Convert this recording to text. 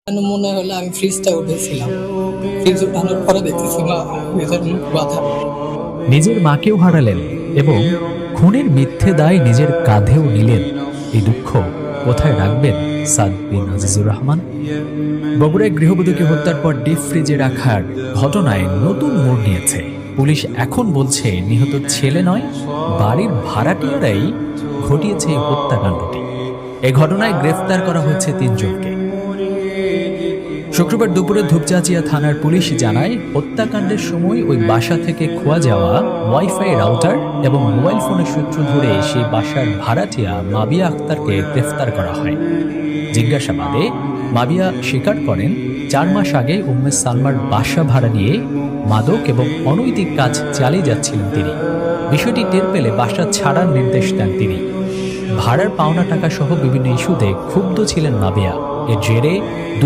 কেন মনে হলো আমি ফ্রিজটা উঠেছিলাম। ফ্রিজ উঠানোর পরে দেখতেছি মা ফ্রিজের মুখ বাঁধা। নিজের মাকেও হারালেন এবং খুনের মিথ্যে দায় নিজের কাঁধেও নিলেন। এই দুঃখ কোথায় রাখবেন সাদ বিন আজিজুর রহমান? বগুড়ায় গৃহবধূকে হত্যার পর ডিপ ফ্রিজে রাখার ঘটনায় নতুন মোড় নিয়েছে। পুলিশ এখন বলছে নিহত ছেলে নয়, বাড়ির ভাড়াটিয়ারাই ঘটিয়েছে এই হত্যাকাণ্ডটি। এ ঘটনায় গ্রেফতার করা হয়েছে 3 জনকে। শুক্রবার দুপুরে ধূপচাচিয়া থানার পুলিশ জানায়, হত্যাকাণ্ডের সময় ওই বাসা থেকে খোয়া যাওয়া ওয়াইফাই রাউটার এবং মোবাইল ফোনের সূত্র ধরে সেই বাসার ভাড়াটিয়া মাবিয়া আক্তারকে গ্রেফতার করা হয়। জিজ্ঞাসাবাদে মাবিয়া স্বীকার করেন 4 মাস আগে উম্মে সালমার বাসা ভাড়া নিয়ে মাদক এবং অনৈতিক কাজ চালিয়ে যাচ্ছিলেন তিনি। বিষয়টি টের পেলে বাসা ছাড়ার নির্দেশ দেন তিনি। ভাড়ার পাওনা টাকা সহ বিভিন্ন ইস্যুতে ক্ষুব্ধ ছিলেন মাবিয়া। এর জেরে 2